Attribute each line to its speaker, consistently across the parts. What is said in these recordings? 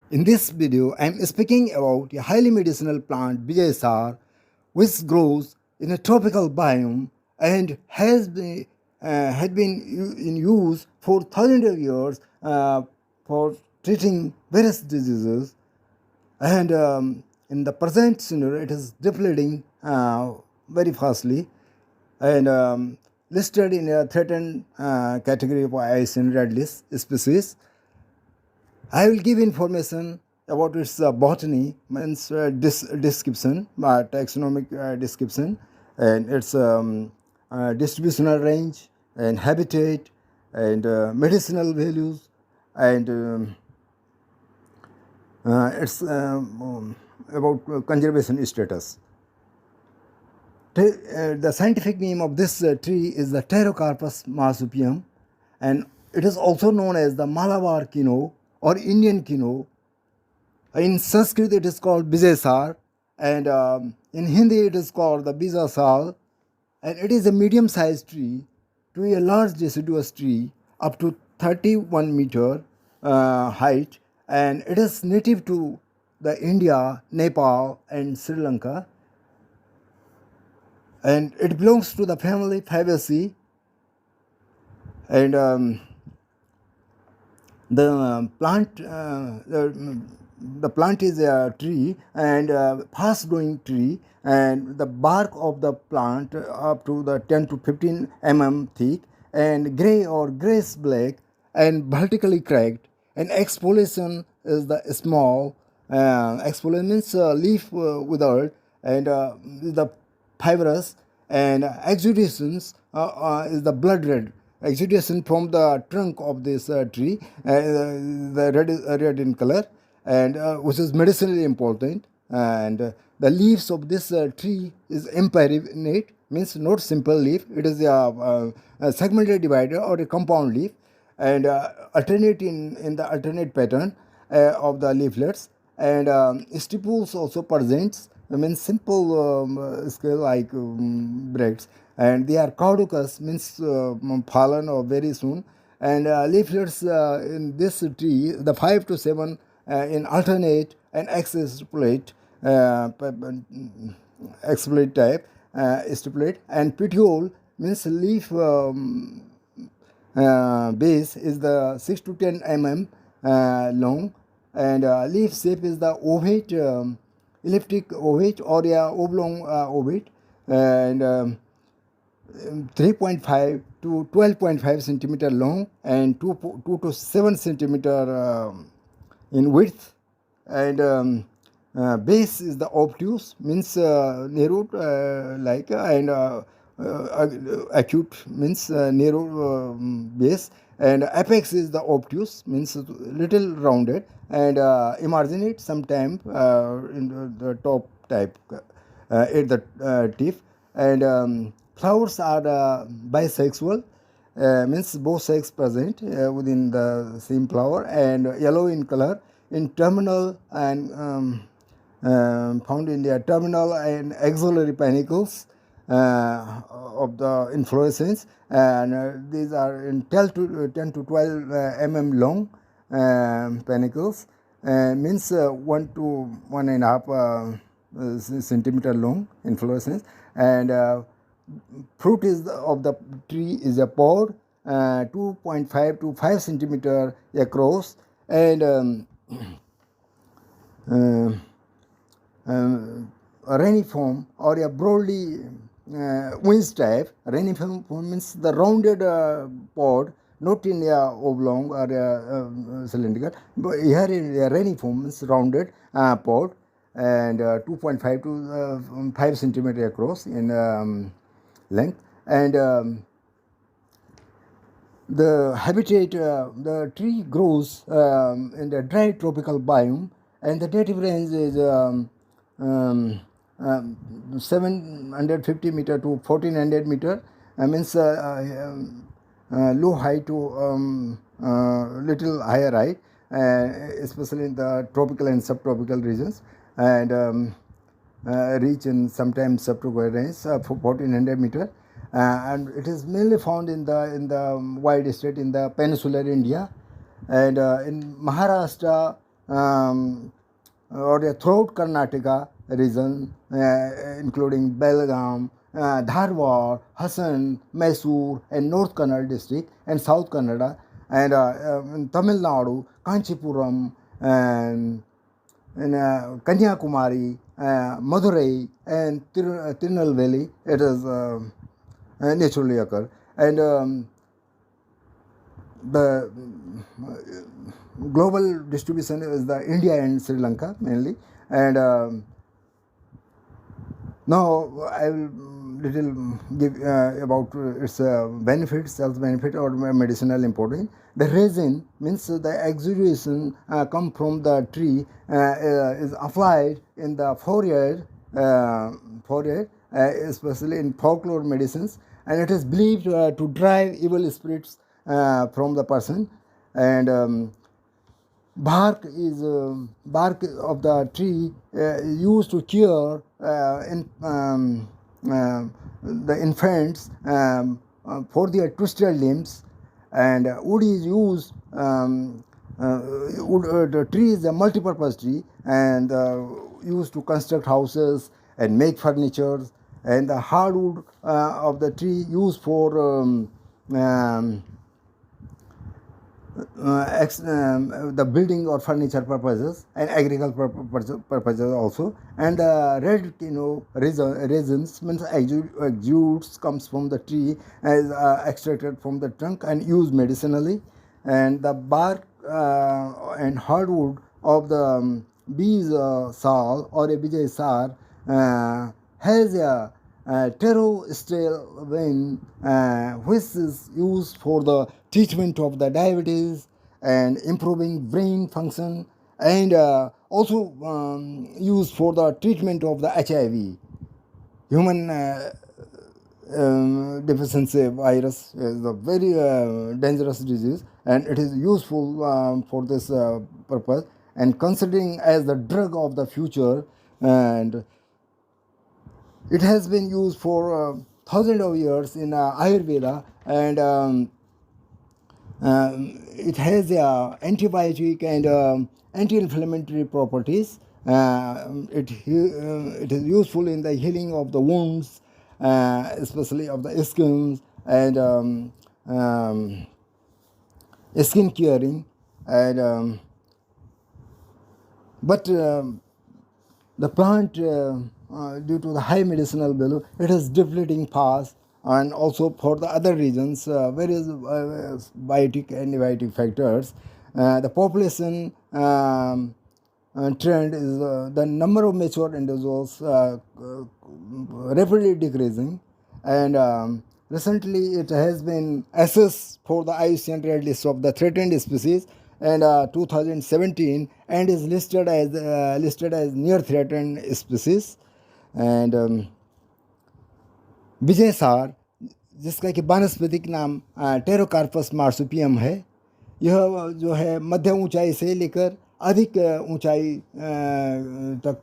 Speaker 1: In this video, I am speaking about a highly medicinal plant Vijayasar, which grows in a tropical biome and had been in use for thousands of years for treating various diseases. And in the present scenario, it is depleting very fastly and listed in a threatened category of IUCN Red List species. I will give information about its botany, means description, taxonomic description, and its distributional range and habitat and medicinal values and its about conservation status. The scientific name of this tree is the Pterocarpus marsupium, and it is also known as the Malabar kino or Indian kino. In Sanskrit, it is called Bijasar, and in Hindi, it is called the Bijasal, and it is a medium-sized tree to a large deciduous tree up to 31 meter height, and it is native to the India, Nepal, and Sri Lanka, and it belongs to the family Fabaceae, and the plant is a tree and fast growing tree, and the bark of the plant up to the 10 to 15 thick and gray or grayish black and vertically cracked, and exfoliation is the small exfoliation means leaf withered and the fibrous, and exudations is the blood red exudation from the trunk of this tree, the red in color, and which is medicinally important. And the leaves of this tree is imperennate, means not simple leaf. It is a segmented divider or a compound leaf, and alternate in the alternate pattern of the leaflets, and stipules also presents. I mean simple scale like braids, and they are caducous, means fallen or very soon, and leaflets in this tree, the 5 to 7 in alternate and extrapolate exploit type stipulate, and petiole means leaf base is the 6 to 10 long, and leaf shape is the ovate, elliptic ovate or a oblong ovate, and 3.5 to 12.5 centimeter long and 2 to 7 centimeter in width, and base is the obtuse, means narrowed like and acute means narrow base, and apex is the obtuse, means little rounded, and emarginate sometime in the top type at the tip, and flowers are bisexual, means both sex present within the same flower, and yellow in color in terminal and found in their terminal and axillary panicles of the inflorescence, and these are in 10 to 12 long panicles, means 1 to 1.5 centimeter long inflorescence, and fruit is of the tree is a pod 2.5 to 5 centimeter across, and uh, reniform or a broadly wings type. Reniform means the rounded pod, not in a oblong or a cylindrical, but here in a reniform means rounded pod, and 2.5 to 5 centimeter across in length, and the habitat, the tree grows in the dry tropical biome, and the native range is 750 meter to 1400 meter, means low height to little higher height, especially in the tropical and subtropical regions, and reach in sometimes subtropical range for 1400 meter, and it is mainly found in the wide state in the peninsular India, and in Maharashtra, or throughout Karnataka region, including Belgaum, Dharwad, Hassan, Mysore, and North Kannada district, and South Kannada, and in Tamil Nadu, Kanchipuram, and Kanyakumari, Madurai, and Tirunelveli. It is naturally occur, and the global distribution is the India and Sri Lanka mainly, and now I will little give about its benefits, health benefit or medicinal importance. The resin means the exudation come from the tree is applied in the forehead, especially in folklore medicines, and it is believed to drive evil spirits from the person. And bark of the tree used to cure the infants for their twisted limbs, and wood is used. The tree is a multi-purpose tree and used to construct houses and make furniture, and the hardwood of the tree used for the building or furniture purposes and agricultural purposes also. And red resins means exudes comes from the tree as extracted from the trunk and used medicinally. And the bark and hardwood of the bees sal or a bijay sar has a pterostrel vein, which is used for the treatment of the diabetes and improving brain function, and also used for the treatment of the HIV. Human deficiency virus is a very dangerous disease, and it is useful for this purpose, and considering as the drug of the future, and it has been used for thousands of years in Ayurveda, and it has antibiotic and anti-inflammatory properties. It is useful in the healing of the wounds, especially of the skins, and skin curing, and but the plant, due to the high medicinal value, it is depleting fast, and also for the other reasons, various biotic and antibiotic factors. The population trend is the number of mature individuals rapidly decreasing, and recently it has been assessed for the IUCN Red List of the threatened species and 2017, and is listed as near threatened species. And विजय सार, जिसका कि वानस्पतिक नाम Pterocarpus marsupium है, यह जो है मध्य ऊंचाई से लेकर अधिक ऊंचाई तक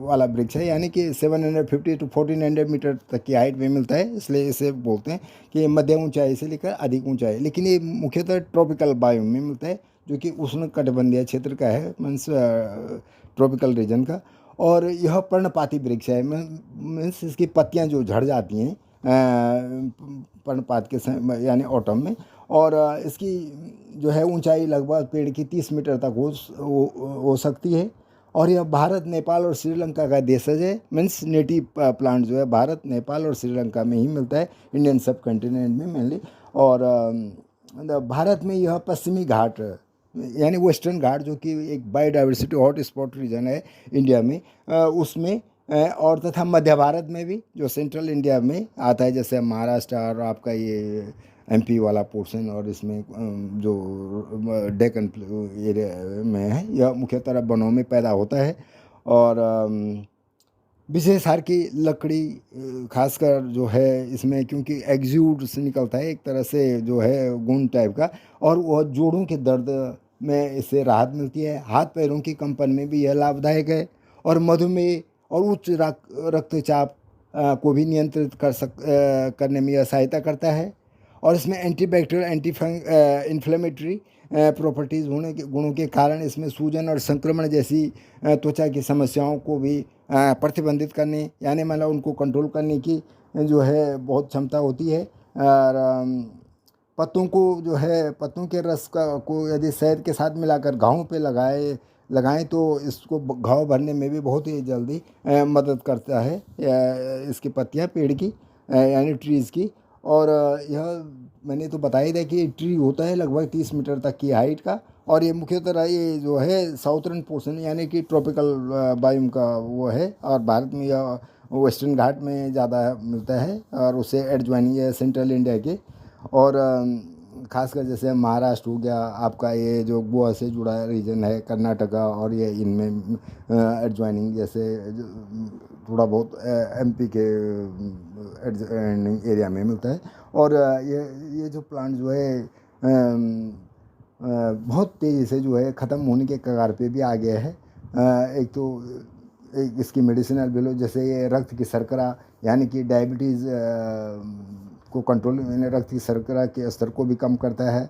Speaker 1: वाला वृक्ष है, यानी कि 750 to 1400 मीटर तक की हाइट में मिलता है, इसलिए इसे बोलते हैं कि मध्य ऊंचाई से लेकर अधिक ऊंचाई। लेकिन ये मुख्यतः ट्रॉपिकल बायोम में मिलता है, जो कि उष्ण कटिबंधीय क्षेत्र का है, मीन्स ट्रॉपिकल रीजन का। और यह पर्णपाती वृक्ष है, मीन्स इसकी पत्तियां जो झड़ जाती हैं पर्णपात के समय यानी ऑटम में, और इसकी जो है ऊंचाई लगभग पेड़ की 30 मीटर तक हो सकती है। और यह भारत, नेपाल और श्रीलंका का देशज है, मीन्स नेटिव प्लांट जो है भारत, नेपाल और श्रीलंका में ही मिलता है, इंडियन सब कंटिनेंट में मेनली। और भारत में यह पश्चिमी घाट यानी वेस्टर्न घाट, जो कि एक बायोडाइवर्सिटी हॉट स्पॉट रीजन है इंडिया में, उसमें और तथा मध्य भारत में भी, जो सेंट्रल इंडिया में आता है, जैसे महाराष्ट्र और आपका ये MP वाला पोर्शन, और इसमें जो डेक्कन एरिया में है, यह मुख्यतः वनों में पैदा होता है। और विशेष हार की लकड़ी खासकर जो है इसमें, क्योंकि एग्जूड से निकलता है एक तरह से जो है गुण टाइप का, और वह जोड़ों के दर्द में इससे राहत मिलती है। हाथ पैरों की कंपन में भी यह लाभदायक है, और मधुमेह और उच्च रक्तचाप को भी नियंत्रित करने में यह सहायता करता है। और इसमें एंटीबैक्टीरियल, एंटी इन्फ्लेमेटरी प्रॉपर्टीज़ होने के गुणों के कारण इसमें सूजन और संक्रमण जैसी त्वचा की समस्याओं को भी प्रतिबंधित करने, यानी मतलब उनको कंट्रोल करने की जो है बहुत क्षमता होती है। और पत्तों को जो है, पत्तों के रस का को यदि शहद के साथ मिलाकर घावों पे लगाएं तो इसको घाव भरने में भी बहुत ही जल्दी मदद करता है इसकी पत्तियां पेड़ की, यानी ट्रीज़ की। और यह मैंने तो बता ही दिया कि ट्री होता है लगभग 30 मीटर तक की हाइट का, और ये मुख्यतः ये जो है साउथर्न पोर्शन यानी कि ट्रॉपिकल बायोम का वो है, और भारत में यह वेस्टर्न घाट में ज़्यादा मिलता है, और उसे एडजॉइनिंग है सेंट्रल इंडिया के। और खासकर जैसे महाराष्ट्र हो गया आपका, ये जो गोवा से जुड़ा रीजन है, कर्नाटका, और ये इनमें एडजॉइनिंग जैसे थोड़ा बहुत एमपी के एडजॉइनिंग एरिया में मिलता है। और ये जो प्लांट जो है बहुत तेज़ी से जो है ख़त्म होने के कगार पे भी आ गया है। एक तो एक इसकी मेडिसिनल वैल्यू, जैसे ये रक्त की शर्करा यानी कि डायबिटीज़ को कंट्रोल, यानी रक्त की शर्करा के स्तर को भी कम करता है,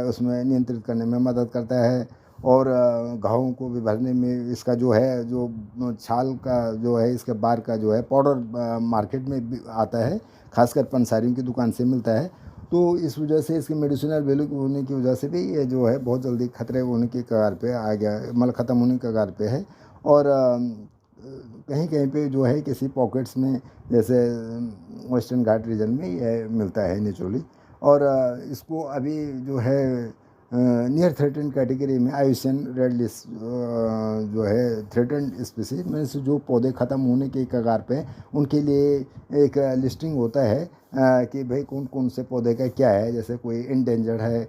Speaker 1: उसमें नियंत्रित करने में मदद करता है। और घावों को भी भरने में इसका जो है, जो छाल का जो है, इसके बार का जो है पाउडर मार्केट में भी आता है, खासकर पंसारियों की दुकान से मिलता है। तो इस वजह से इसकी मेडिसिनल वैल्यू होने की वजह से भी ये जो है बहुत जल्दी खतरे होने की कगार पे आ गया, मतलब ख़त्म होने की कगार पे है। और कहीं कहीं पे जो है किसी पॉकेट्स में, जैसे वेस्टर्न घाट रीजन में ये मिलता है नेचुरली। और इसको अभी जो है नियर थ्रेटन कैटेगरी में आयुसियन रेड लिस्ट जो है थ्रेटन स्पीसीज में से जो पौधे ख़त्म होने के कगार पे उनके लिए एक लिस्टिंग होता है कि भाई कौन कौन से पौधे का क्या है, जैसे कोई इंडेंजर्ड है